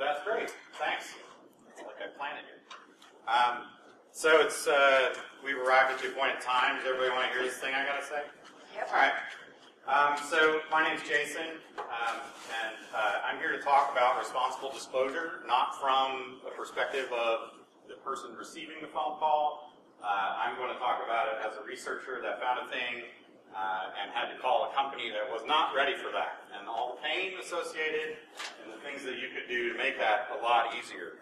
That's great. Thanks. Like I planned it. So it's we've arrived at the appointed time. Does everybody want to hear this thing I got to say? Yep. All right. So my name's Jason, and I'm here to talk about responsible disclosure, not from a perspective of the person receiving the phone call. I'm going to talk about it as a researcher that found a thing and had to call a company that was not ready for that, and all the pain associated and the things that you could do to make that a lot easier.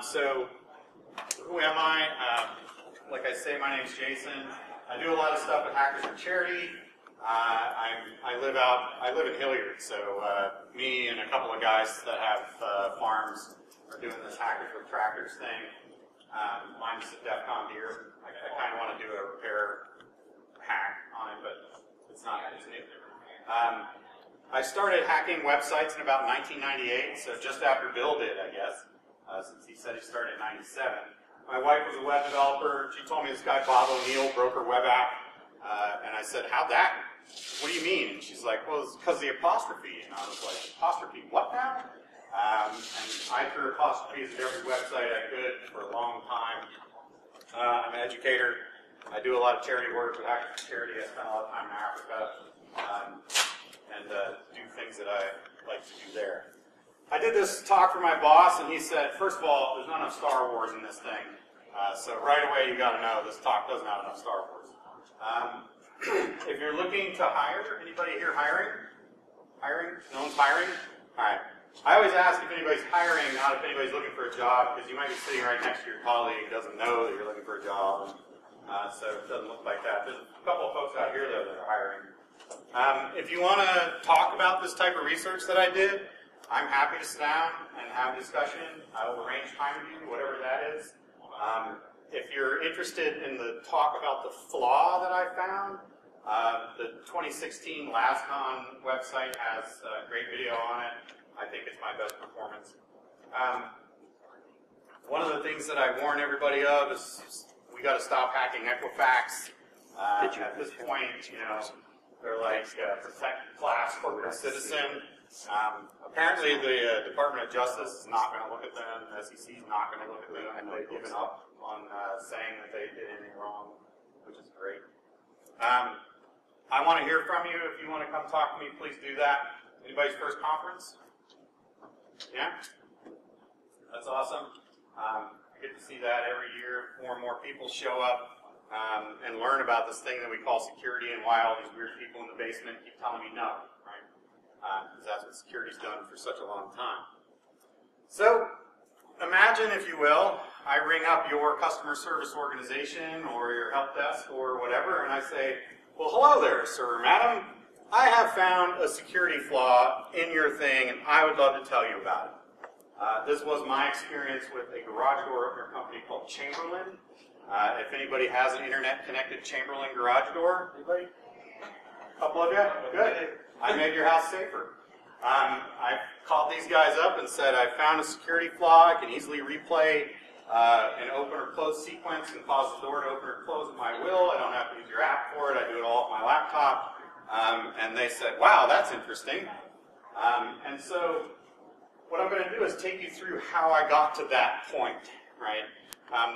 So who am I? Like I say, my name's Jason. I do a lot of stuff with Hackers for Charity. I live in Hilliard, so me and a couple of guys that have farms are doing this Hackers with Tractors thing. Mine's a DEFCON deer. I kind of want to do a repair hack on it, but it's new. I started hacking websites in about 1998, so just after Bill did, I guess, since he said he started in 97. My wife was a web developer. She told me this guy, Bob O'Neill, broke her web app. And I said, how'd that? What do you mean? And she's like, well, it's because of the apostrophe. And I was like, apostrophe what now? And I threw apostrophes at every website I could for a long time. I'm an educator. I do a lot of charity work with Hackers for Charity. I spend a lot of time in Africa and do things that I like to do there. I did this talk for my boss, and he said, first of all, there's not enough Star Wars in this thing. So right away, you got to know this talk doesn't have enough Star Wars. If you're looking to hire, anybody here hiring? Hiring? No one's hiring? All right. I always ask if anybody's hiring, not if anybody's looking for a job, because you might be sitting right next to your colleague who doesn't know that you're looking for a job. So it doesn't look like that. There's a couple of folks out here, though, that are hiring. If you want to talk about this type of research that I did, I'm happy to sit down and have a discussion. I will arrange time with you, whatever that is. If you're interested in the talk about the flaw that I found, the 2016 LASCON website has a great video on it. I think it's my best performance. One of the things that I warn everybody of is we got to stop hacking Equifax. At this point, you know, they're like protect class corporate citizen. Apparently, the Department of Justice is not going to look at them. The SEC is not going to look at them, and they've given up on saying that they did anything wrong, which is great. I want to hear from you. If you want to come talk to me, please do that. Anybody's first conference? Yeah? That's awesome. I get to see that every year. More and more people show up and learn about this thing that we call security and why all these weird people in the basement keep telling me no, right? Because that's what security's done for such a long time. So, imagine, if you will, I ring up your customer service organization or your help desk or whatever, and I say, well, hello there, sir or madam. I have found a security flaw in your thing, and I would love to tell you about it. This was my experience with a garage door opener company called Chamberlain. If anybody has an internet-connected Chamberlain garage door, anybody? A couple of you? Good. I made your house safer. I called these guys up and said, I found a security flaw. I can easily replay an open or close sequence and cause the door to open or close at my will. I don't have to use your app for it. I do it all off my laptop. And they said, wow, that's interesting. And so what I'm going to do is take you through how I got to that point, right?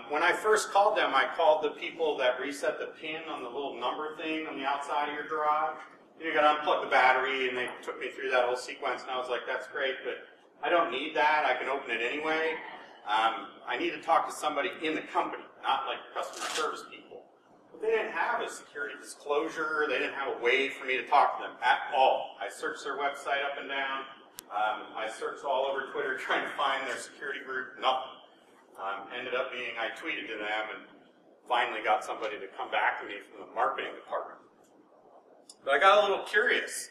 When I first called them, I called the people that reset the pin on the little number thing on the outside of your garage. You got to unplug the battery, and they took me through that whole sequence, and I was like, that's great, but I don't need that. I can open it anyway. I need to talk to somebody in the company, not like customer service people. But they didn't have a security disclosure. They didn't have a way for me to talk to them at all. I searched their website up and down. I searched all over Twitter trying to find their security group. Nothing. Ended up being, I tweeted to them and finally got somebody to come back to me from the marketing department. But I got a little curious,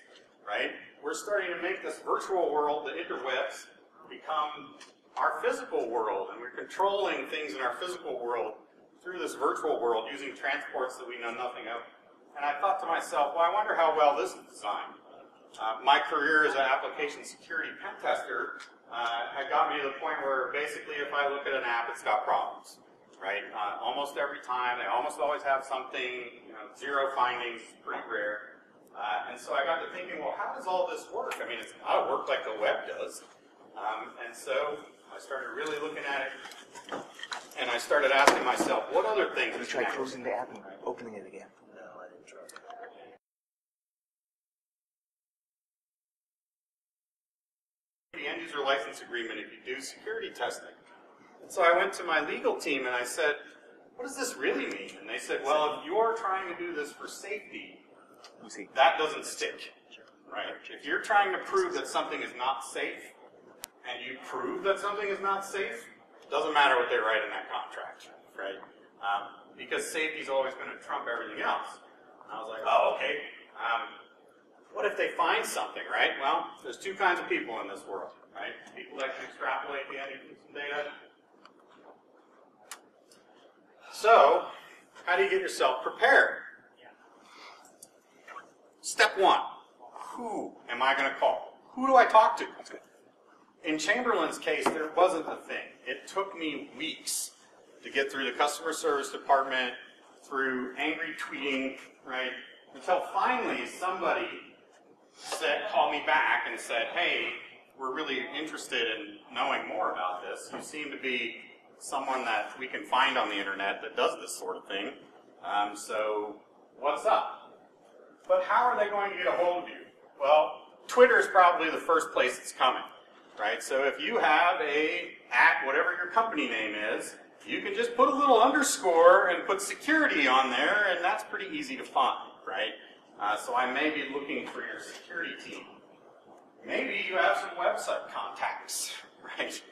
right? We're starting to make this virtual world, the interwebs, become our physical world, and we're controlling things in our physical world through this virtual world using transports that we know nothing of. And I thought to myself, well, I wonder how well this is designed. My career as an application security pen tester had got me to the point where basically if I look at an app, it's got problems, right? Almost every time, they almost always have something, you know, zero findings, pretty rare. And so I got to thinking, well, how does all this work? I mean, it's not work like the web does. And so I started really looking at it, and I started asking myself, what other things? Have you tried closing the app and opening it again? No, I didn't try. The end user license agreement if you do security testing. And so I went to my legal team and I said, what does this really mean? And they said, well, if you're trying to do this for safety, that doesn't stick, right? If you're trying to prove that something is not safe, and you prove that something is not safe, it doesn't matter what they write in that contract, right? Because safety's always going to trump everything else. And I was like, oh, okay. What if they find something, right? Well, there's two kinds of people in this world, right? People that can extrapolate the end user data. So, how do you get yourself prepared? Step one, who am I going to call? Who do I talk to? That's good. In Chamberlain's case, there wasn't a thing. It took me weeks to get through the customer service department, through angry tweeting, right? Until finally somebody called me back and said, hey, we're really interested in knowing more about this. You seem to be someone that we can find on the internet that does this sort of thing. So what's up? But how are they going to get a hold of you? Well, Twitter is probably the first place it's coming, right? So if you have whatever your company name is, you can just put a little underscore and put security on there, and that's pretty easy to find, right? So I may be looking for your security team. Maybe you have some website contacts, right?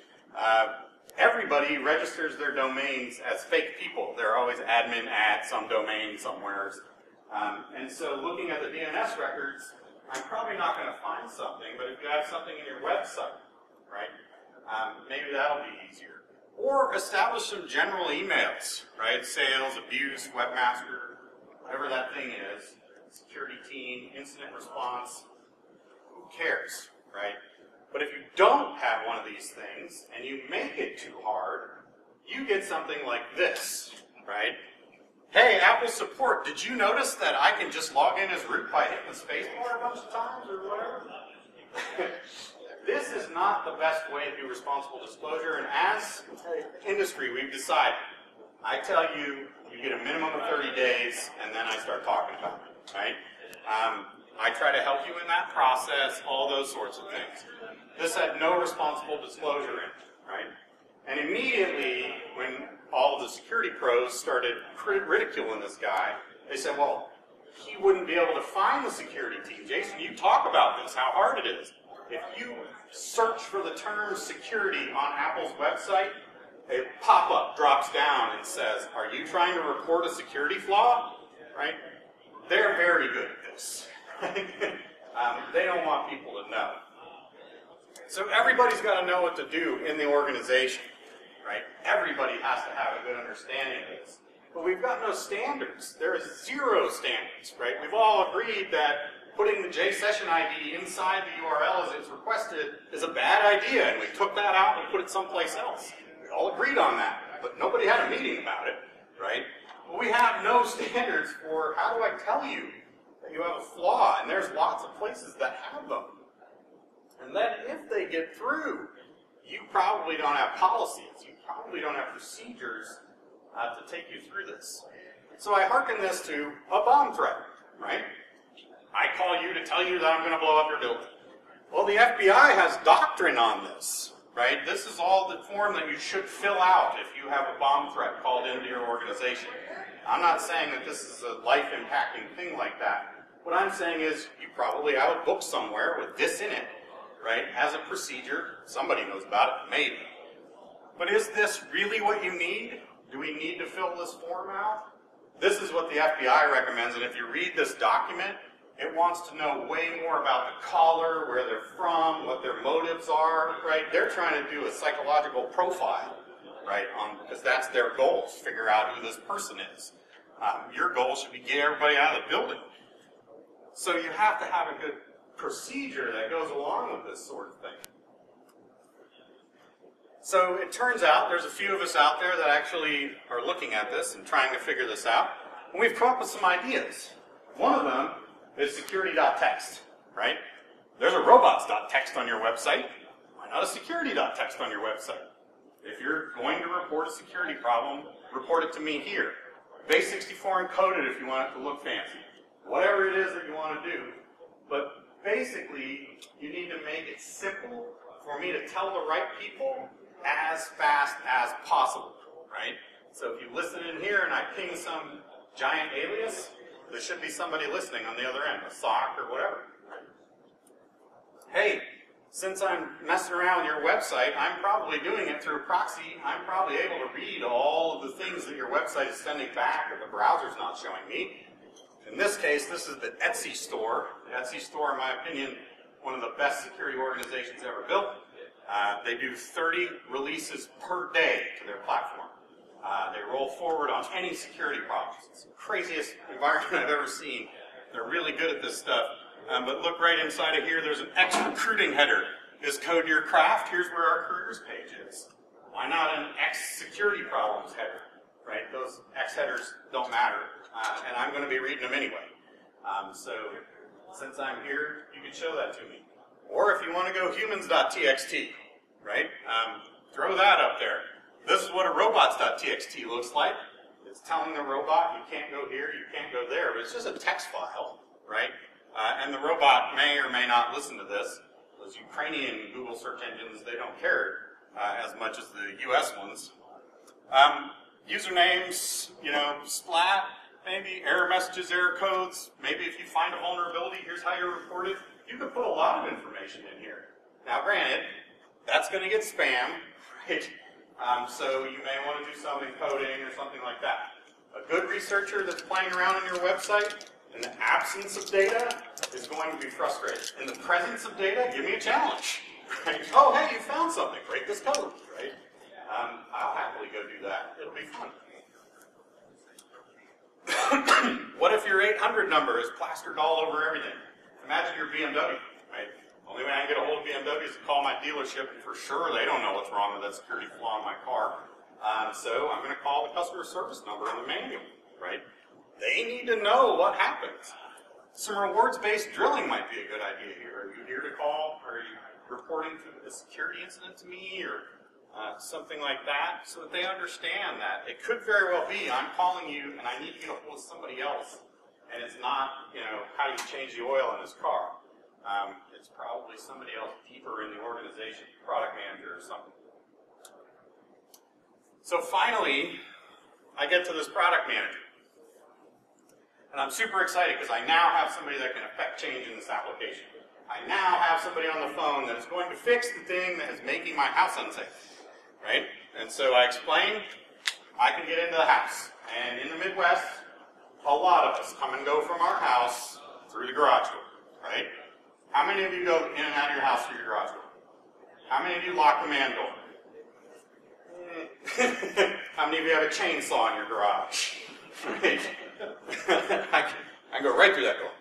Everybody registers their domains as fake people. They're always admin at some domain somewhere. And so looking at the DNS records, I'm probably not going to find something, but if you have something in your website, right, maybe that'll be easier. Or establish some general emails, right? Sales, abuse, webmaster, whatever that thing is, security team, incident response, who cares, right? But if you don't have one of these things, and you make it too hard, you get something like this, right? Hey, Apple support, did you notice that I can just log in as root by hitting the space bar a bunch of times or whatever? This is not the best way to do responsible disclosure, and as industry, we've decided, I tell you, you get a minimum of 30 days, and then I start talking about it, right? I try to help you in that process, all those sorts of things. This had no responsible disclosure in it, right? And immediately, when all of the security pros started ridiculing this guy, they said, well, he wouldn't be able to find the security team. Jason, you talk about this, how hard it is. If you search for the term security on Apple's website, a pop-up drops down and says, are you trying to report a security flaw? Right? They're very good at this. They don't want people to know. So everybody's got to know what to do in the organization. Right? Everybody has to have a good understanding of this. But we've got no standards. There is zero standards. Right? We've all agreed that putting the JSession ID inside the URL as it's requested is a bad idea, and we took that out and put it someplace else. We all agreed on that, but nobody had a meeting about it, right? But we have no standards for how do I tell you that you have a flaw, and there's lots of places that have them. And then if they get through, you probably don't have policies, you probably don't have procedures to take you through this. So I hearken this to a bomb threat, right? I call you to tell you that I'm going to blow up your building. Well, the FBI has doctrine on this, right? This is all the form that you should fill out if you have a bomb threat called into your organization. I'm not saying that this is a life-impacting thing like that. What I'm saying is you probably have a book somewhere with this in it, right? As a procedure, somebody knows about it, maybe. But is this really what you need? Do we need to fill this form out? This is what the FBI recommends, and if you read this document, it wants to know way more about the caller, where they're from, what their motives are, right? They're trying to do a psychological profile, right? Because that's their goal, to figure out who this person is. Your goal should be get everybody out of the building. So you have to have a good procedure that goes along with this sort of thing. So it turns out there's a few of us out there that actually are looking at this and trying to figure this out. And we've come up with some ideas. One of them is security.txt, right? There's a robots.txt on your website. Why not a security.txt on your website? If you're going to report a security problem, report it to me here. Base64 encoded if you want it to look fancy. Whatever it is that you want to do. But basically, you need to make it simple for me to tell the right people as fast as possible, right? So if you listen in here and I ping some giant alias, there should be somebody listening on the other end, a SOC or whatever. Hey, since I'm messing around with your website, I'm probably doing it through a proxy. I'm probably able to read all of the things that your website is sending back or the browser's not showing me. In this case, this is the Etsy store. The Etsy store, in my opinion, one of the best security organizations ever built. They do 30 releases per day to their platform. They roll forward on any security problems. It's the craziest environment I've ever seen. They're really good at this stuff. But look right inside of here, there's an X recruiting header. Is code your craft? Here's where our careers page is. Why not an X security problems header? Right? Those X headers don't matter. And I'm going to be reading them anyway. So since I'm here, you can show that to me. Or if you want to go humans.txt, right? Throw that up there. This is what a robots.txt looks like. It's telling the robot you can't go here, you can't go there, but it's just a text file, right? And the robot may or may not listen to this. Those Ukrainian Google search engines, they don't care as much as the US ones. Usernames, splat, maybe error messages, error codes. Maybe if you find a vulnerability, here's how you report it. You can put a lot of information in here. Now, granted, that's going to get spam, right? So you may want to do some encoding or something like that. A good researcher that's playing around on your website, in the absence of data, is going to be frustrated. In the presence of data, give me a challenge. Right? Oh, hey, you found something. Break this code, right? I'll happily go do that. It'll be fun. What if your 800 number is plastered all over everything? Imagine your BMW, right? Only way I can get a hold of BMW is to call my dealership, and for sure they don't know what's wrong with that security flaw in my car. So I'm going to call the customer service number in the manual, right? They need to know what happens. Some rewards-based drilling might be a good idea here. Are you here to call? Are you reporting a security incident to me, or something like that, so that they understand that it could very well be I'm calling you and I need to get a hold of somebody else, and it's not, how you change the oil in this car. It's probably somebody else deeper in the organization, product manager or something. So finally, I get to this product manager. And I'm super excited because I now have somebody that can affect change in this application. I now have somebody on the phone that is going to fix the thing that is making my house unsafe. Right? And so I explain, I can get into the house. And in the Midwest, a lot of us come and go from our house through the garage door. Right? How many of you go in and out of your house through your garage door? How many of you lock the man door? How many of you have a chainsaw in your garage? Right? I can go right through that door.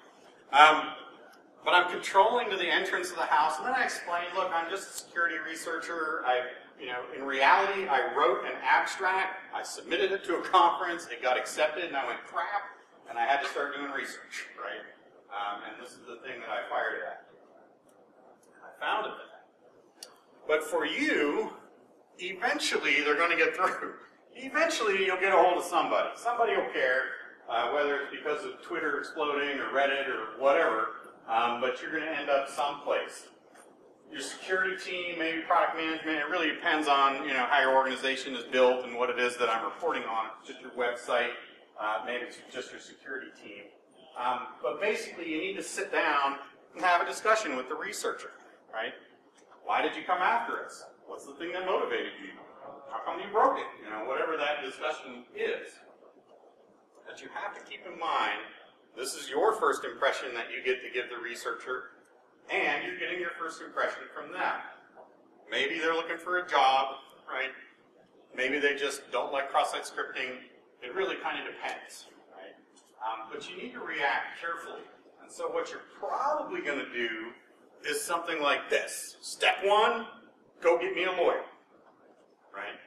But I'm controlling to the entrance of the house, and then I explain, look, I'm just a security researcher. In reality, I wrote an abstract. I submitted it to a conference. It got accepted, and I went, crap, and I had to start doing research, right? And this is the thing that I fired at. I founded it. But for you, eventually they're going to get through. Eventually you'll get a hold of somebody. Somebody will care, whether it's because of Twitter exploding or Reddit or whatever, but you're going to end up someplace. Your security team, maybe product management, it really depends on how your organization is built and what it is that I'm reporting on. It's just your website, maybe it's just your security team. But basically you need to sit down and have a discussion with the researcher, right? Why did you come after us? What's the thing that motivated you? How come you broke it? Whatever that discussion is. But you have to keep in mind, this is your first impression that you get to give the researcher, and you're getting your first impression from them. Maybe they're looking for a job, right? Maybe they just don't like cross-site scripting. It really kind of depends, right? But you need to react carefully. And so what you're probably going to do is something like this. Step one, go get me a lawyer, right?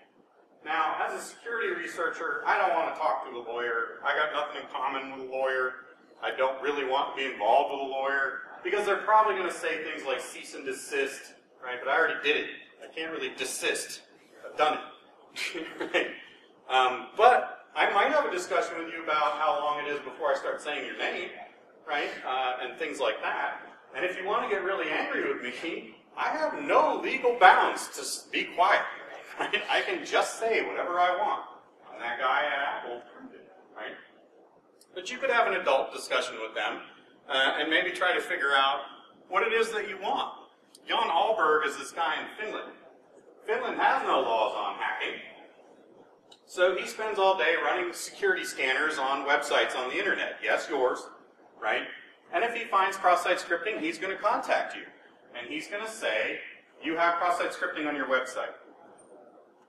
Now, as a security researcher, I don't want to talk to a lawyer. I got nothing in common with a lawyer. I don't really want to be involved with a lawyer because they're probably going to say things like cease and desist, right? But I already already did it. I can't really desist. I've done it. But I might have a discussion with you about how long it is before I start saying your name, right? And things like that. And if you want to get really angry with me, I have no legal bounds to be quiet. Right? I can just say whatever I want. And that guy at Apple proved it, right? But you could have an adult discussion with them and maybe try to figure out what it is that you want. Jan Ahlberg is this guy in Finland. Finland has no laws on hacking. So he spends all day running security scanners on websites on the internet. Yes, yours, right? And if he finds cross-site scripting, he's going to contact you. And he's going to say, you have cross-site scripting on your website.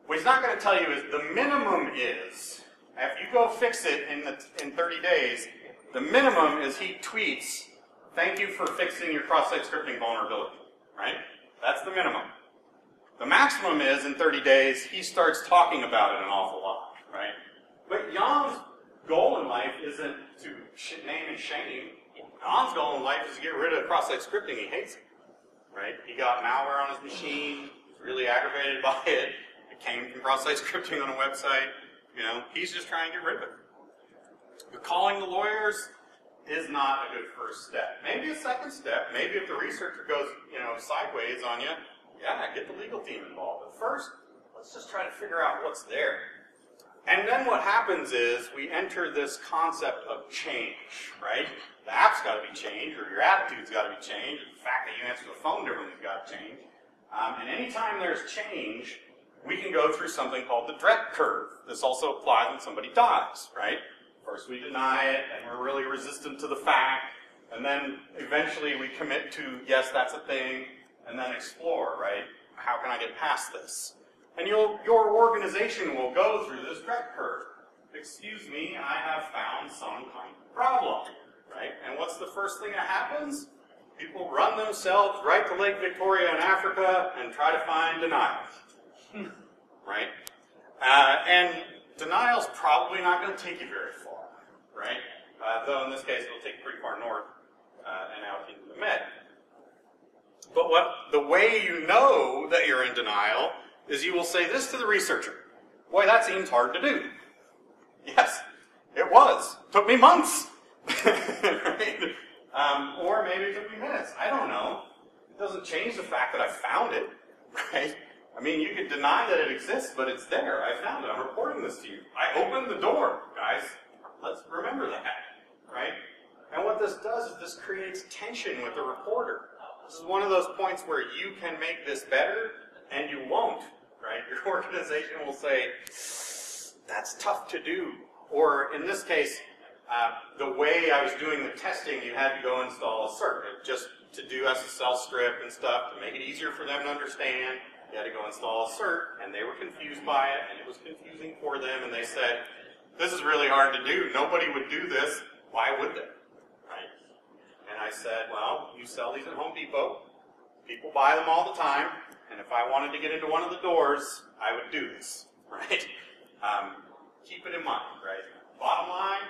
What he's not going to tell you is the minimum is, if you go fix it in 30 days, the minimum is he tweets, thank you for fixing your cross-site scripting vulnerability, right? That's the minimum. The maximum is, in 30 days, he starts talking about it an awful lot, right? But Jan's goal in life isn't to name and shame. Jan's goal in life is to get rid of cross-site scripting. He hates it, right? He got malware on his machine. He's really aggravated by it. It came from cross-site scripting on a website. You know, he's just trying to get rid of it. But calling the lawyers is not a good first step. Maybe a second step. Maybe if the researcher goes, sideways on you, yeah, get the legal team involved. But first, let's just try to figure out what's there. And then what happens is we enter this concept of change, right? The app's got to be changed, or your attitude's got to be changed. The fact that you answer the phone differently has got to change. And anytime there's change, we can go through something called the Drek curve. This also applies when somebody dies, right? First we deny it, and we're really resistant to the fact, and then eventually we commit to, yes, that's a thing, and then explore, right? How can I get past this? And your organization will go through this Drek curve. Excuse me, I have found some kind of problem, right? And what's the first thing that happens? People run themselves right to Lake Victoria in Africa and try to find denial, right? And denial's probably not going to take you very far, right? Though in this case it'll take you pretty far north and out into the Med. But the way you know that you're in denial is you will say this to the researcher. Boy, that seems hard to do. Yes, it was. Took me months. Right? Or maybe it took me minutes. I don't know. It doesn't change the fact that I found it, right? I mean, you could deny that it exists, but it's there. I found it. I'm reporting this to you. I opened the door, guys. Let's remember that, right? And what this does is this creates tension with the reporter. This is one of those points where you can make this better, and you won't, right? Your organization will say, that's tough to do. Or in this case, the way I was doing the testing, you had to go install a cert. Just to do SSL script and stuff, to make it easier for them to understand, you had to go install a cert, and they were confused by it, and it was confusing for them, and they said, this is really hard to do. Nobody would do this. Why would they? Right? And I said, well, you sell these at Home Depot. People buy them all the time, and if I wanted to get into one of the doors, I would do this, right? Keep it in mind, right? Bottom line,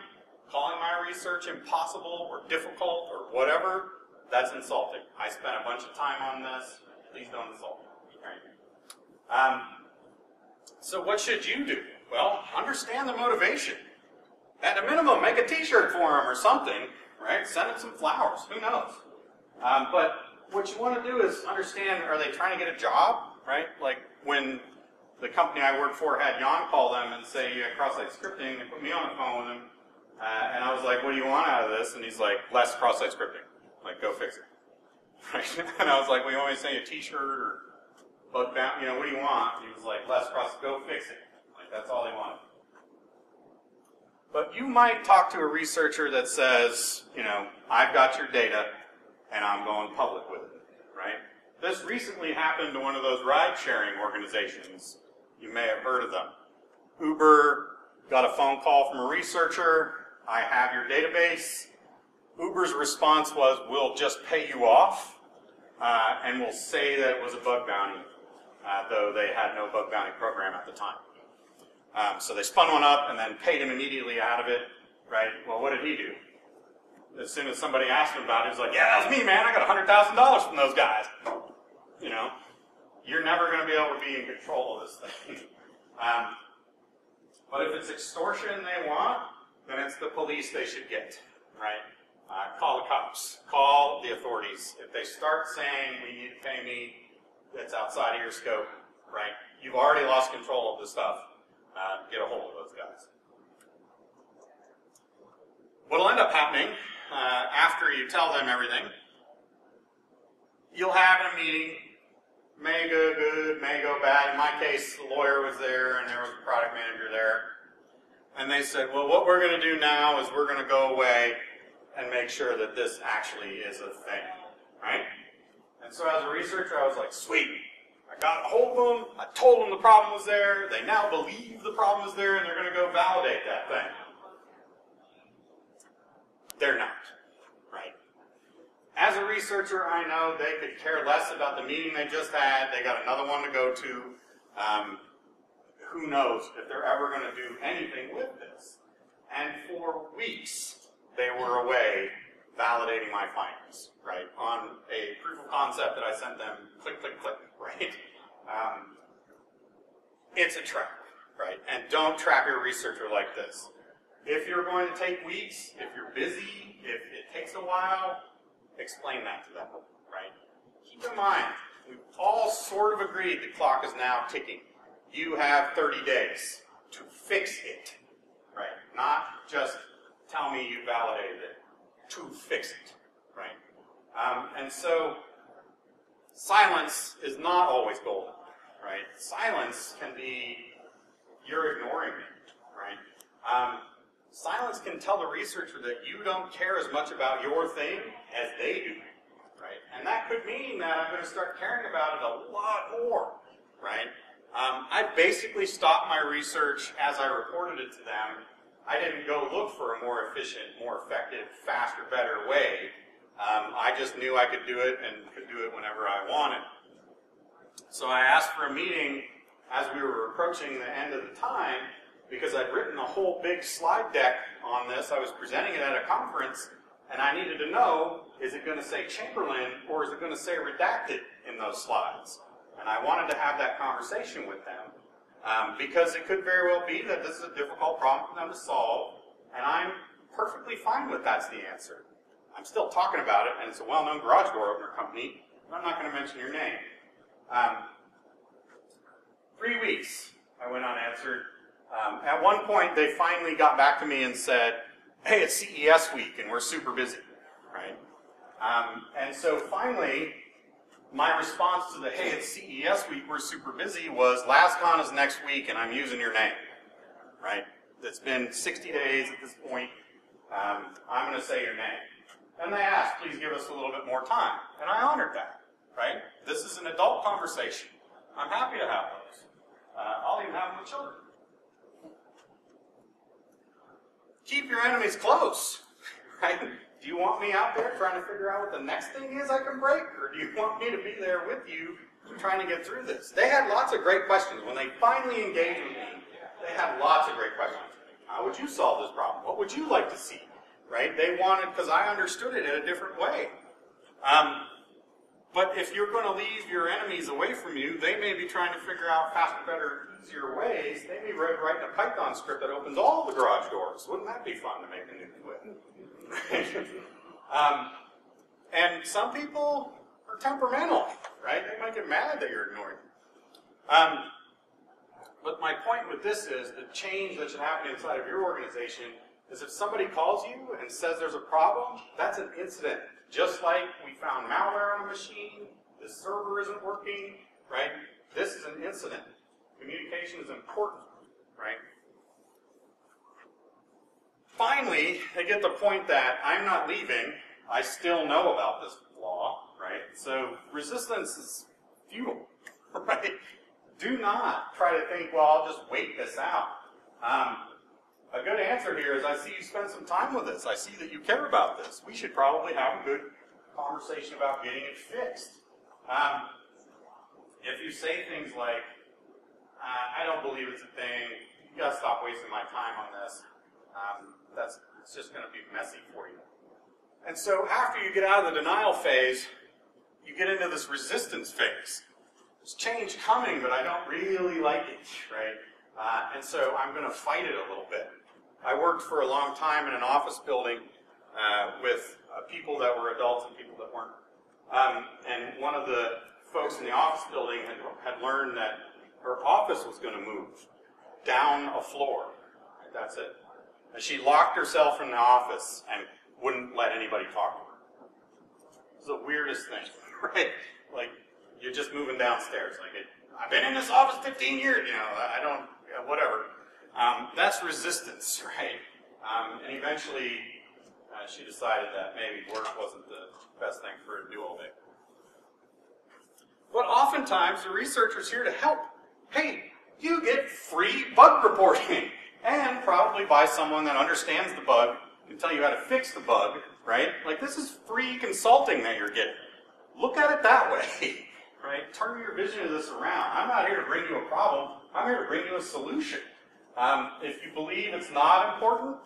calling my research impossible or difficult or whatever, that's insulting. I spent a bunch of time on this. Please don't insult me, right? So what should you do? Well, understand the motivation. At a minimum, make a t-shirt for them or something, right? Send them some flowers. Who knows? But what you want to do is understand, are they trying to get a job, right? Like when the company I worked for had Jan call them and say, you had cross-site scripting, they put me on the phone with him, and I was like, what do you want out of this? And he's like, less cross-site scripting. Like, go fix it. Right? And I was like, well, you want me to send you a t-shirt or bug bounty, what do you want? And he was like, less cross, go fix it. Like, that's all he wanted. But you might talk to a researcher that says, I've got your data, and I'm going public with it, right? This recently happened to one of those ride-sharing organizations. You may have heard of them. Uber got a phone call from a researcher. I have your database. Uber's response was, we'll just pay you off, and we'll say that it was a bug bounty, though they had no bug bounty program at the time. So they spun one up and then paid him immediately out of it, right? Well, what did he do? As soon as somebody asked him about it, he was like, yeah, that was me, man. I got $100,000 from those guys. you're never going to be able to be in control of this thing. But if it's extortion they want, then it's the police they should get, right? Call the cops. Call the authorities. If they start saying, we need to pay me, that's outside of your scope, right? You've already lost control of the stuff. Get a hold of those guys. What'll end up happening after you tell them everything, you'll have a meeting, may go good, may go bad. In my case, the lawyer was there and there was a product manager there. And they said, well, what we're going to do now is we're going to go away and make sure that this actually is a thing, right? And so as a researcher, I was like, sweet. I got a hold of them. I told them the problem was there. They now believe the problem is there, and they're going to go validate that thing. They're not, right? As a researcher, I know they could care less about the meeting they just had. They got another one to go to. Who knows if they're ever going to do anything with this. And for weeks, they were away validating my findings, right? On a proof of concept that I sent them, click, click, click, right? It's a trap, right? And don't trap your researcher like this. If you're going to take weeks, if you're busy, if it takes a while, explain that to them, right? Keep in mind, we've all sort of agreed the clock is now ticking. You have 30 days to fix it, right? Not just tell me you validated it, to fix it, right? And so silence is not always golden, right? Silence can be, you're ignoring me, right? Silence can tell the researcher that you don't care as much about your thing as they do, right? And that could mean that I'm going to start caring about it a lot more, right? I basically stopped my research as I reported it to them. I didn't go look for a more efficient, more effective, faster, better way. I just knew I could do it and could do it whenever I wanted. So I asked for a meeting as we were approaching the end of the time because I'd written a whole big slide deck on this. I was presenting it at a conference, and I needed to know, is it going to say Chamberlain or is it going to say redacted in those slides? And I wanted to have that conversation with them because it could very well be that this is a difficult problem for them to solve, and I'm perfectly fine with that's the answer. I'm still talking about it, and it's a well-known garage door opener company, but I'm not going to mention your name. 3 weeks I went unanswered. At one point, they finally got back to me and said, hey, it's CES week, and we're super busy, right? And so finally, my response to the, hey, it's CES week, we're super busy, was LASCON is next week, and I'm using your name, right? It's been 60 days at this point. I'm going to say your name. And they asked, please give us a little bit more time. And I honored that, right? This is an adult conversation. I'm happy to have those. I'll even have them with children. Keep your enemies close, right? Do you want me out there trying to figure out what the next thing is I can break? Or do you want me to be there with you trying to get through this? They had lots of great questions. When they finally engaged with me, they had lots of great questions. How would you solve this problem? What would you like to see? Right? They wanted, because I understood it in a different way. But if you're going to leave your enemies away from you, they may be trying to figure out faster, better, easier ways. They may be writing a Python script that opens all the garage doors. Wouldn't that be fun to make a new with? And some people are temperamental, right? They might get mad that you're ignoring them. But my point with this is the change that should happen inside of your organization is if somebody calls you and says there's a problem, that's an incident. Just like we found malware on a machine, the server isn't working, right? This is an incident. Communication is important, right? Finally, they get the point that I'm not leaving. I still know about this flaw, right? So resistance is futile, right? Do not try to think, well, I'll just wait this out. A good answer here is I see you spend some time with this. I see that you care about this. We should probably have a good conversation about getting it fixed. If you say things like, I don't believe it's a thing, you got to stop wasting my time on this, it's just going to be messy for you. And so after you get out of the denial phase, you get into this resistance phase. there's change coming, but I don't really like it, right? And so I'm going to fight it a little bit. I worked for a long time in an office building with people that were adults and people that weren't. And one of the folks in the office building had learned that her office was going to move down a floor. Right, that's it. And she locked herself in the office and wouldn't let anybody talk to her. It's the weirdest thing, right? Like, you're just moving downstairs. Like, I've been in this office 15 years, you know, I don't, whatever. That's resistance, right? And eventually, she decided that maybe work wasn't the best thing for her to do all day. But oftentimes, the researcher's here to help. Hey, you get free bug reporting, and probably by someone that understands the bug, can tell you how to fix the bug, right? Like, this is free consulting that you're getting. Look at it that way, right? Turn your vision of this around. I'm not here to bring you a problem. I'm here to bring you a solution. If you believe it's not important,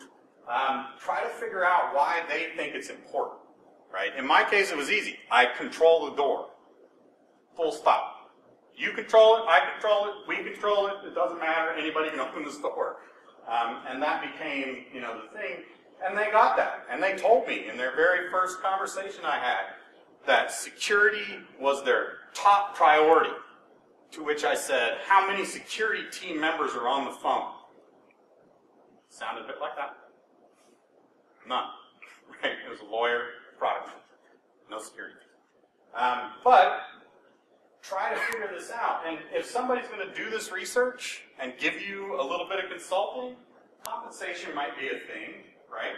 try to figure out why they think it's important, right? In my case, it was easy. I control the door. Full stop. You control it, I control it, we control it, it doesn't matter, anybody can open this door. And that became, you know, the thing. And they got that. And they told me in their very first conversation I had that security was their top priority. To which I said, how many security team members are on the phone? Sounded a bit like that. None. Right? It was a lawyer, product manager. No security team. But try to figure this out. And if somebody's going to do this research and give you a little bit of consulting, compensation might be a thing, right?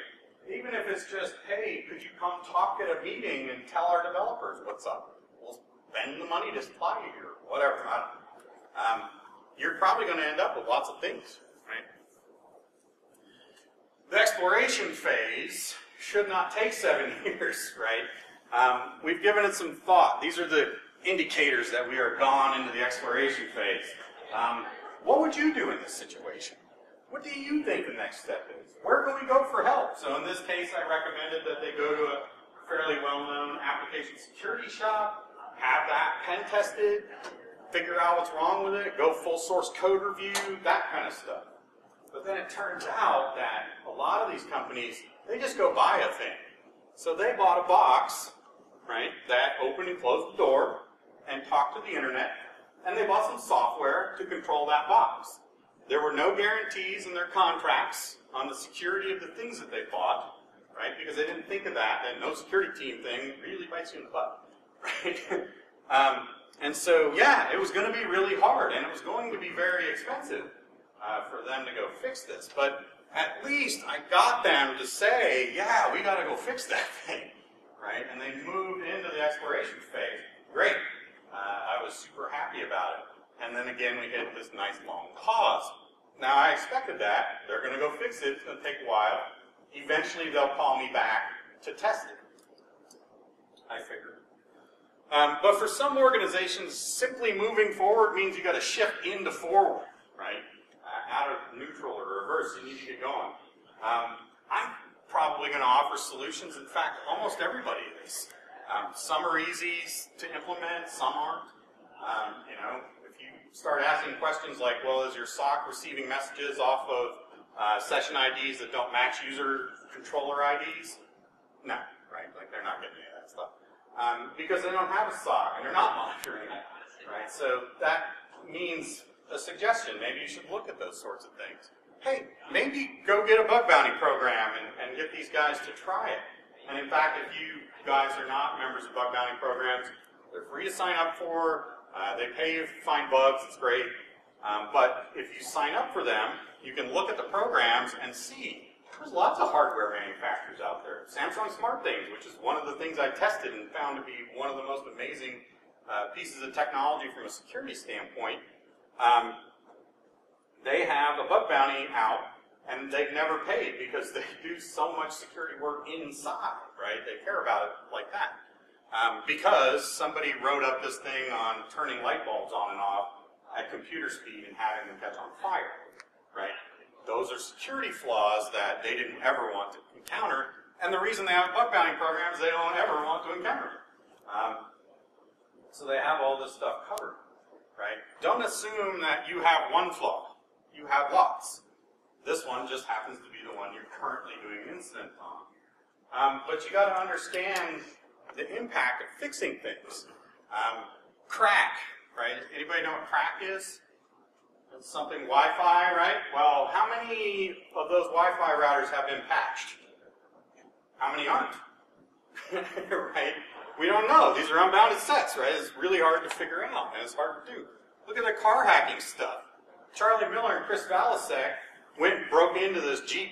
Even if it's just, hey, could you come talk at a meeting and tell our developers what's up? We'll spend the money to supply you here, whatever. I don't know. You're probably going to end up with lots of things, right? The exploration phase should not take 7 years, right? We've given it some thought. These are the indicators that we are gone into the exploration phase. What would you do in this situation? What do you think the next step is? Where can we go for help? So in this case, I recommended that they go to a fairly well-known application security shop, have that pen tested, figure out what's wrong with it, go full source code review, that kind of stuff. But then it turns out that a lot of these companies, they just go buy a thing. So they bought a box, right, that opened and closed the door and talked to the internet, and they bought some software to control that box. There were no guarantees in their contracts on the security of the things that they bought, right, because they didn't think of that no security team thing really bites you in the butt, right? And so, yeah, it was going to be really hard, and it was going to be very expensive for them to go fix this. But at least I got them to say, yeah, we got to go fix that thing, right? And they moved into the exploration phase. Great. I was super happy about it. And then again, we hit this nice long pause. Now, I expected that. They're going to go fix it. It's going to take a while. Eventually, they'll call me back to test it. I figured. But for some organizations, simply moving forward means you got to shift into forward, right? Out of neutral or reverse, you need to get going. I'm probably going to offer solutions. In fact, almost everybody is. Some are easy to implement, some aren't. You know, if you start asking questions like, well, is your SOC receiving messages off of session IDs that don't match user controller IDs? No, right? Like, they're not getting any of that stuff. Because they don't have a SOC, and they're not monitoring it, right? So that means a suggestion. Maybe you should look at those sorts of things. Hey, maybe go get a bug bounty program and get these guys to try it. And in fact, if you guys are not members of bug bounty programs, they're free to sign up for. They pay you if you find bugs. It's great. But if you sign up for them, you can look at the programs and see there's lots of hardware manufacturers out there. Samsung SmartThings, which is one of the things I tested and found to be one of the most amazing pieces of technology from a security standpoint, they have a bug bounty out, and they've never paid because they do so much security work inside, right? They care about it like that. Because somebody wrote up this thing on turning light bulbs on and off at computer speed and having them catch on fire, right? Those are security flaws that they didn't ever want to encounter, and the reason they have bug bounty programs, they don't ever want to encounter. So they have all this stuff covered. Don't assume that you have one flaw. You have lots. This one just happens to be the one you're currently doing an incident on. But you got to understand the impact of fixing things. Crack, right? Anybody know what crack is? It's something Wi-Fi, right? Well, how many of those Wi-Fi routers have been patched? How many aren't? Right? We don't know. These are unbounded sets, right? It's really hard to figure out, and it's hard to do. Look at the car hacking stuff. Charlie Miller and Chris Valasek broke into this Jeep,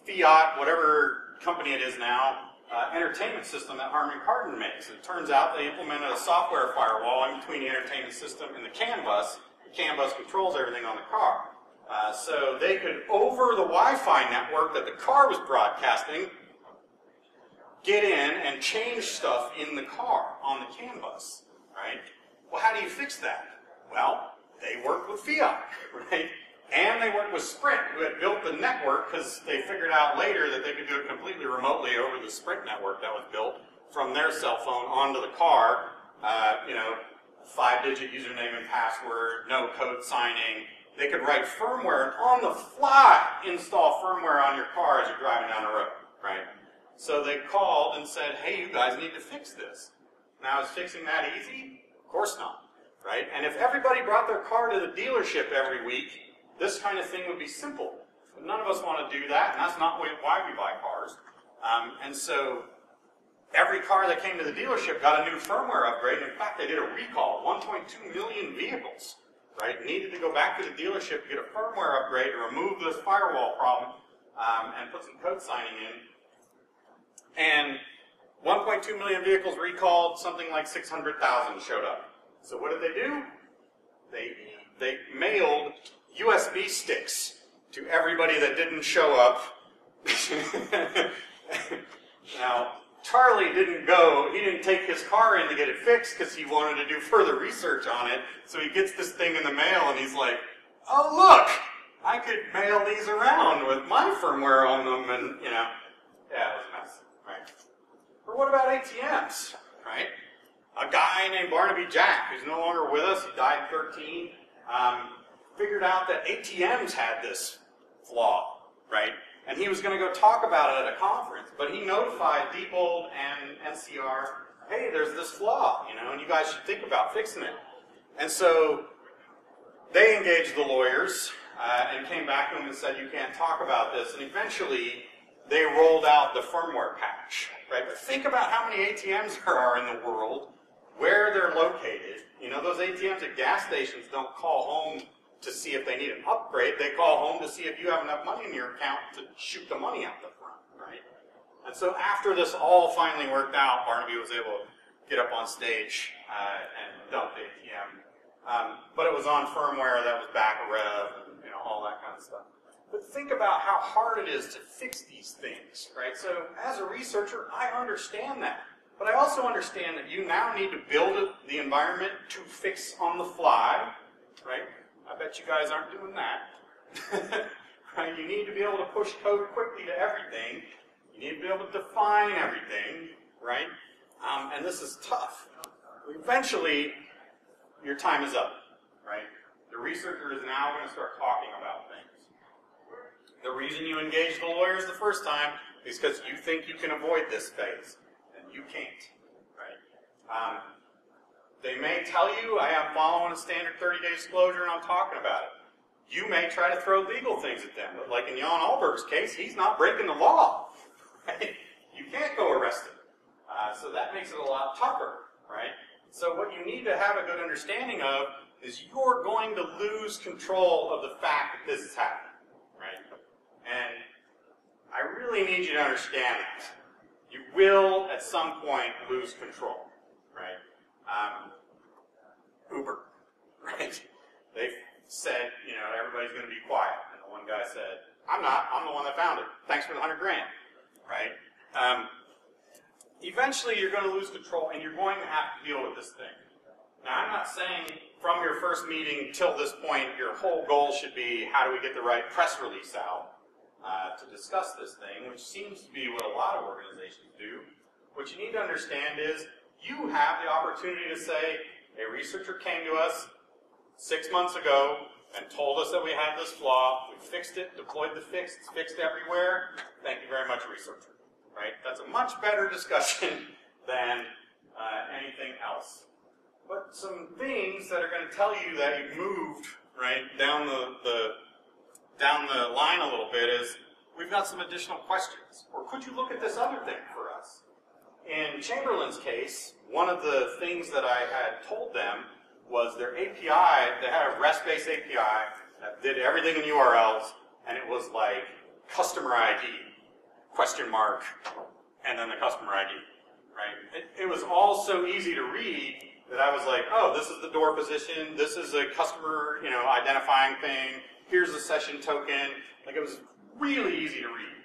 Fiat, whatever company it is now, entertainment system that Harman Kardon makes. It turns out they implemented a software firewall in between the entertainment system and the CAN bus. The CAN bus controls everything on the car. So they could, over the Wi-Fi network that the car was broadcasting, get in and change stuff in the car on the CAN bus, right? Well, how do you fix that? Well, they worked with Fiat, right? And they worked with Sprint, who had built the network because they figured out later that they could do it completely remotely over the Sprint network that was built from their cell phone onto the car. 5-digit username and password, no code signing. They could write firmware and on the fly install firmware on your car as you're driving down the road, right? So they called and said, hey, you guys need to fix this. Now, is fixing that easy? Of course not, right? And if everybody brought their car to the dealership every week, this kind of thing would be simple. But none of us want to do that, and that's not why we buy cars. And so every car that came to the dealership got a new firmware upgrade. In fact, they did a recall. 1.2 million vehicles, right, needed to go back to the dealership to get a firmware upgrade to remove this firewall problem and put some code signing in. And 1.2 million vehicles recalled, something like 600,000 showed up. So what did they do? They mailed USB sticks to everybody that didn't show up. Now, Charlie didn't go, he didn't take his car in to get it fixed because he wanted to do further research on it. So he gets this thing in the mail and he's like, oh look, I could mail these around with my firmware on them, and yeah, it was a mess, right? Or what about ATMs, right? A guy named Barnaby Jack, who's no longer with us, he died at 13, figured out that ATMs had this flaw, right? And he was going to go talk about it at a conference, but he notified Diebold and NCR, hey, there's this flaw, and you guys should think about fixing it. And so they engaged the lawyers and came back to him and said, you can't talk about this. And eventually, they rolled out the firmware patch, right? But think about how many ATMs there are in the world, where they're located. Those ATMs at gas stations don't call home to see if they need an upgrade. They call home to see if you have enough money in your account to shoot the money out the front, right? And so after this all finally worked out, Barnaby was able to get up on stage and dump the ATM. But it was on firmware that was back rev and all that kind of stuff. But think about how hard it is to fix these things, right? So as a researcher, I understand that. But I also understand that you now need to build the environment to fix on the fly, right? I bet you guys aren't doing that. Right? You need to be able to push code quickly to everything. You need to be able to define everything, right? And this is tough. Eventually, your time is up, right? The researcher is now going to start talking about things. The reason you engaged the lawyers the first time is because you think you can avoid this phase, and you can't, right? They may tell you, I am following a standard 30-day disclosure and I'm talking about it. You may try to throw legal things at them, but like in Jan Alberg's case, he's not breaking the law, right? You can't go arrest him. So that makes it a lot tougher, right? So what you need to have a good understanding of is you're going to lose control of the fact that this is happening, right? And I really need you to understand that. You will, at some point, lose control, right? Uber, right? They said, everybody's going to be quiet. And the one guy said, I'm not. I'm the one that found it. Thanks for the $100,000, right? Eventually, you're going to lose control, and you're going to have to deal with this thing. Now, I'm not saying from your first meeting till this point, your whole goal should be how do we get the right press release out to discuss this thing, which seems to be what a lot of organizations do. What you need to understand is you have the opportunity to say, a researcher came to us, 6 months ago and told us that we had this flaw. We fixed it, deployed the fix, it's fixed everywhere. Thank you very much, researcher. Right? That's a much better discussion than anything else. But some things that are going to tell you that you moved right down the line a little bit is we've got some additional questions. Or could you look at this other thing for us? In Chamberlain's case, one of the things that I had told them was their API, they had a REST-based API that did everything in URLs, and it was like customer ID, question mark, and then the customer ID, right? It was all so easy to read that I was like, oh, this is the door position, this is a customer, identifying thing, here's the session token. Like, it was really easy to read.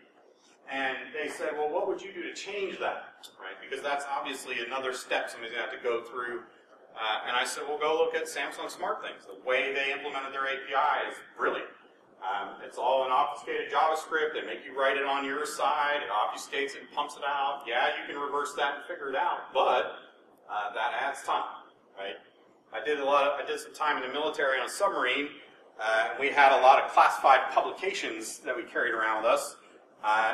And they said, well, what would you do to change that, right? Because that's obviously another step somebody's going to have to go through. And I said, well, go look at Samsung SmartThings. The way they implemented their API is brilliant. It's all in obfuscated JavaScript. They make you write it on your side. It obfuscates it and pumps it out. Yeah, you can reverse that and figure it out, but that adds time, right? I did some time in the military on a submarine. We had a lot of classified publications that we carried around with us.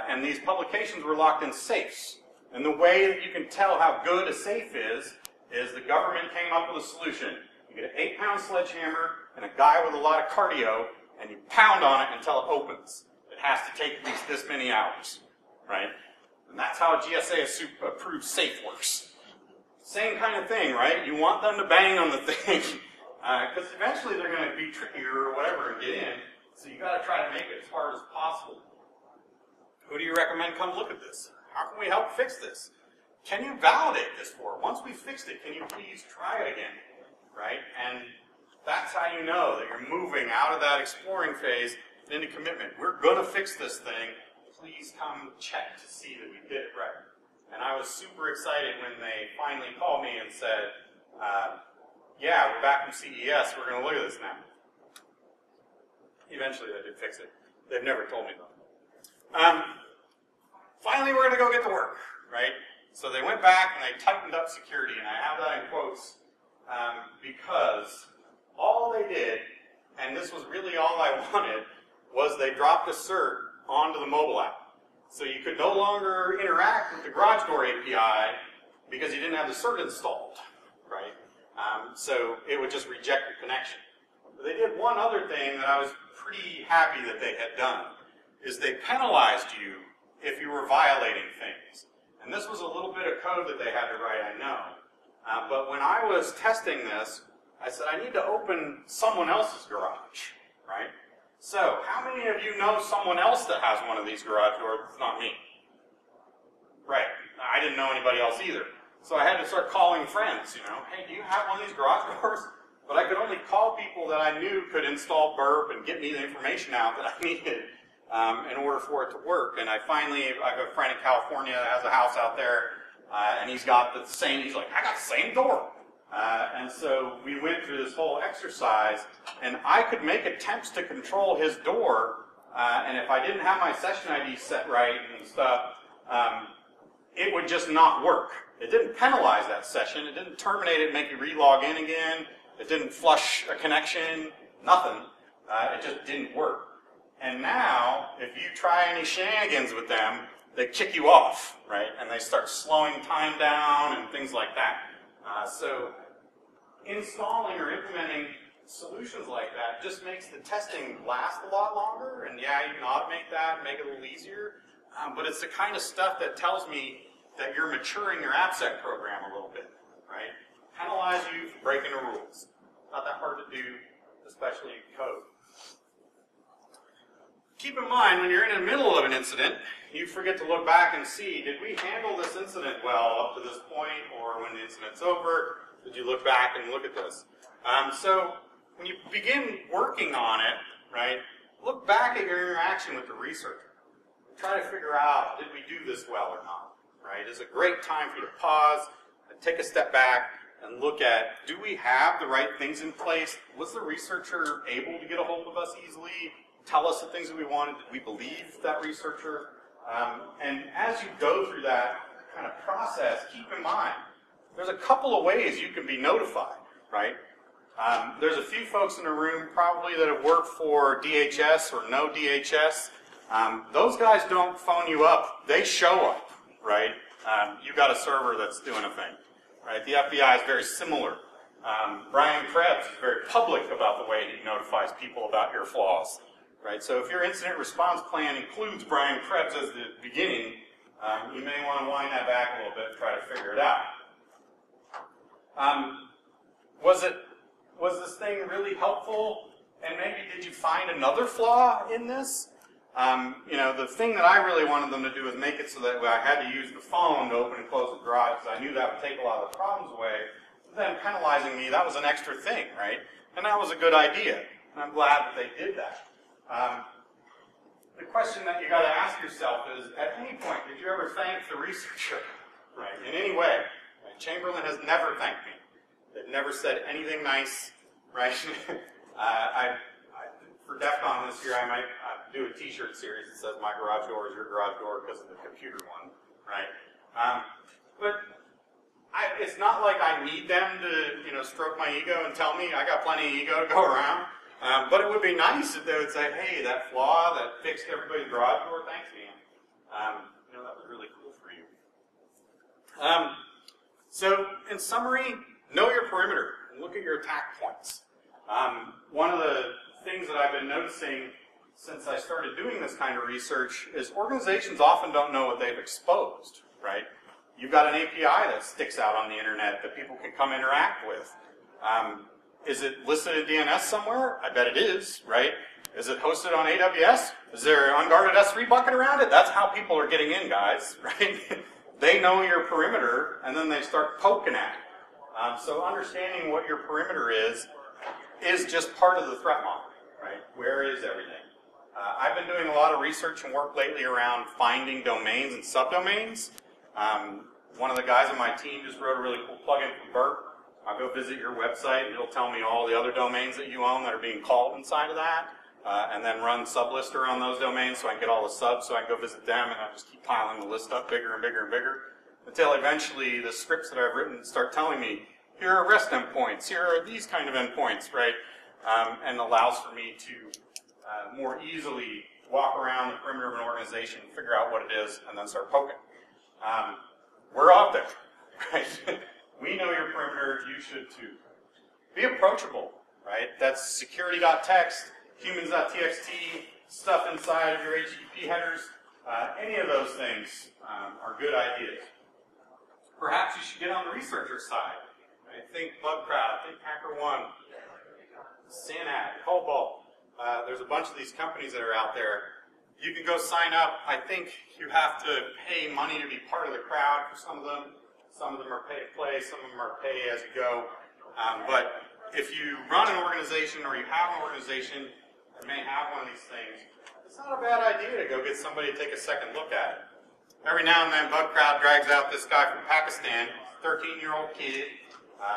And these publications were locked in safes. And the way that you can tell how good a safe is the government came up with a solution. You get an 8-pound sledgehammer and a guy with a lot of cardio, and you pound on it until it opens. It has to take at least this many hours, right? And that's how a GSA-approved safe works. Same kind of thing, right? You want them to bang on the thing, because eventually they're going to be trickier or whatever and get in, so you got to try to make it as hard as possible. Who do you recommend come look at this? How can we help fix this? Can you validate this for it? Once we fixed it, can you please try it again? Right? And that's how you know that you're moving out of that exploring phase into commitment. We're going to fix this thing. Please come check to see that we did it right. And I was super excited when they finally called me and said, yeah, we're back from CES. We're going to look at this now. Eventually, they did fix it. They've never told me though. Finally, we're going to go get to work, right? So they went back and they tightened up security, and I have that in quotes because all they did, and this was really all I wanted, was they dropped a cert onto the mobile app. So you could no longer interact with the garage door API because you didn't have the cert installed, right? So it would just reject the connection. But they did one other thing that I was pretty happy that they had done, is they penalized you if you were violating things. And this was a little bit of code that they had to write, I know. But when I was testing this, I said, I need to open someone else's garage, right? So, how many of you know someone else that has one of these garage doors? It's not me. Right. I didn't know anybody else either. So I had to start calling friends, hey, do you have one of these garage doors? But I could only call people that I knew could install Burp and get me the information out that I needed in order for it to work. And I have a friend in California that has a house out there, and he's got the same, he's like, I got the same door. And so we went through this whole exercise, and I could make attempts to control his door, and if I didn't have my session ID set right and stuff, it would just not work. It didn't penalize that session. It didn't terminate it and make you re-log in again. It didn't flush a connection. Nothing. It just didn't work. And now, if you try any shenanigans with them, they kick you off, right? And they start slowing time down and things like that. So installing or implementing solutions like that just makes the testing last a lot longer. And yeah, you can automate that, make it a little easier. But it's the kind of stuff that tells me that you're maturing your AppSec program a little bit, right? Penalize you for breaking the rules. Not that hard to do, especially in code. Keep in mind, when you're in the middle of an incident, you forget to look back and see, did we handle this incident well up to this point, or when the incident's over, did you look back and look at this? So when you begin working on it, right, look back at your interaction with the researcher. Try to figure out, did we do this well or not, right? It's a great time for you to pause and take a step back and look at, do we have the right things in place? Was the researcher able to get a hold of us easily? Tell us the things that we wanted? Did we believe that researcher? And as you go through that kind of process, keep in mind, there's a couple of ways you can be notified, right? There's a few folks in the room probably that have worked for DHS or no DHS. Those guys don't phone you up. They show up, right? You got a server that's doing a thing, right? The FBI is very similar. Brian Krebs is very public about the way he notifies people about your flaws, right? So if your incident response plan includes Brian Krebs as the beginning, you may want to wind that back a little bit and try to figure it out. Was this thing really helpful? And maybe did you find another flaw in this? The thing that I really wanted them to do was make it so that I had to use the phone to open and close the garage because I knew that would take a lot of the problems away. Then penalizing me, that was an extra thing, right? And that was a good idea. And I'm glad that they did that. The question that you got to ask yourself is, at any point, did you ever thank the researcher, right? In any way? Right? Chamberlain has never thanked me. They've never said anything nice, right? For DEFCON this year, I might do a T-shirt series that says "My garage door is your garage door" because of the computer one, right? But it's not like I need them to, stroke my ego and tell me I got plenty of ego to go around. But it would be nice if they would say, "Hey, that flaw that fixed everybody's garage door, thanks, man. That was really cool for you." So, in summary, know your perimeter and look at your attack points. One of the things that I've been noticing since I started doing this kind of research is organizations often don't know what they've exposed, right? You've got an API that sticks out on the internet that people can come interact with. Is it listed in DNS somewhere? I bet it is, right? Is it hosted on AWS? Is there an unguarded S3 bucket around it? That's how people are getting in, guys, right? They know your perimeter, and then they start poking at it. So understanding what your perimeter is just part of the threat model, right? Where is everything? I've been doing a lot of research and work lately around finding domains and subdomains. One of the guys on my team just wrote a really cool plugin for Burp. I'll go visit your website, and it'll tell me all the other domains that you own that are being called inside of that, and then run sublister on those domains so I can get all the subs so I can go visit them, and I just keep piling the list up bigger and bigger and bigger until eventually the scripts that I've written start telling me, here are REST endpoints, here are these kind of endpoints, right? And allows for me to more easily walk around the perimeter of an organization, figure out what it is, and then start poking. We're out there, right? We know your perimeter, you should too. Be approachable, right? That's security.txt, humans.txt, stuff inside of your HTTP headers. Any of those things are good ideas. Perhaps you should get on the researcher side. Right? Think BugCrowd, think HackerOne, Synat, Cobalt. There's a bunch of these companies that are out there. You can go sign up. I think you have to pay money to be part of the crowd for some of them. Some of them are pay to play, some of them are pay as you go. But if you run an organization or you have an organization that may have one of these things, it's not a bad idea to go get somebody to take a second look at it. Every now and then, BugCrowd drags out this guy from Pakistan, 13-year-old kid.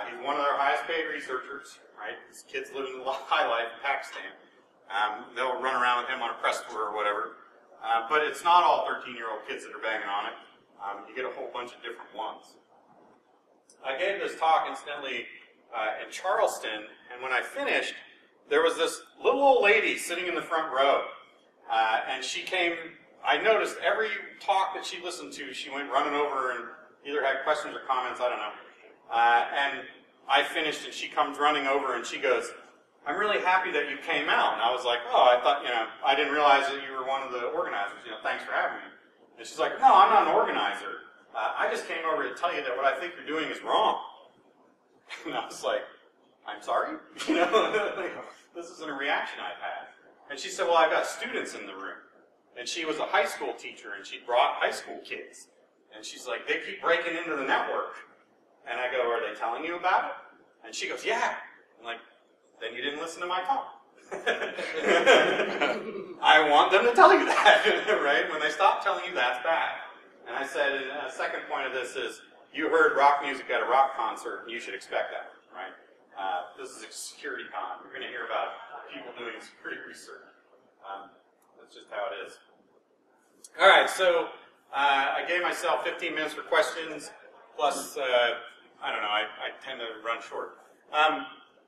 He's one of their highest paid researchers, right? This kid's living the high life in Pakistan. They'll run around with him on a press tour or whatever. But it's not all 13-year-old kids that are banging on it. You get a whole bunch of different ones. I gave this talk, incidentally, in Charleston, and when I finished, there was this little old lady sitting in the front row. And she came, I noticed every talk that she listened to, she went running over and either had questions or comments, I don't know. And I finished, and she comes running over, and she goes, "I'm really happy that you came out." And I was like, "Oh, I thought, I didn't realize that you were one of the organizers. Thanks for having me." And she's like, "No, I'm not an organizer. I just came over to tell you that what I think you're doing is wrong." And I was like, "I'm sorry?" This isn't a reaction I've had. And she said, "Well, I've got students in the room." And she was a high school teacher, and she brought high school kids. And she's like, "They keep breaking into the network." And I go, "Are they telling you about it?" And she goes, "Yeah." I'm like, "Then you didn't listen to my talk." I want them to tell you that, right? When they stop telling you, that's bad. And I said, and a second point of this is, you heard rock music at a rock concert, and you should expect that, right? This is a security con. You're going to hear about people doing security research. That's just how it is. All right, so I gave myself 15 minutes for questions, plus, I don't know, I tend to run short.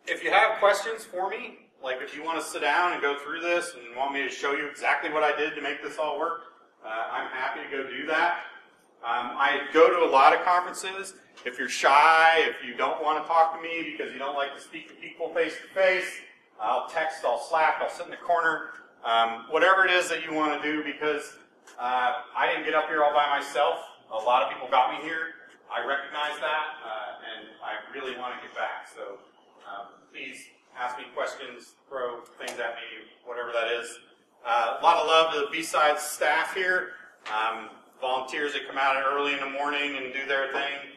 if you have questions for me, like if you want to sit down and go through this and want me to show you exactly what I did to make this all work, I'm happy to go do that. I go to a lot of conferences. If you're shy, if you don't want to talk to me because you don't like to speak to people face to face, I'll text, I'll Slack, I'll sit in the corner, whatever it is that you want to do, because I didn't get up here all by myself. A lot of people got me here. I recognize that, and I really want to get back. So please ask me questions, throw things at me, whatever that is. A lot of love to the BSides staff here. Volunteers that come out early in the morning and do their thing,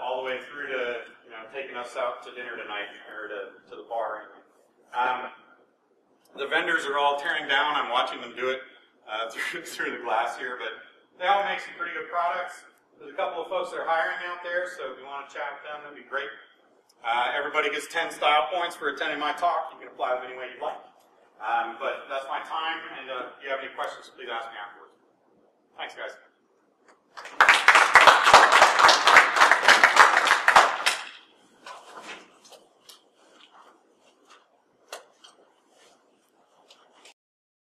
all the way through to taking us out to dinner tonight or to the bar. The vendors are all tearing down. I'm watching them do it through the glass here, but they all make some pretty good products. There's a couple of folks that are hiring out there, so if you want to chat with them, that'd be great. Everybody gets 10 style points for attending my talk. You can apply them any way you'd like. But that's my time, and if you have any questions, please ask me afterwards. Thanks, guys.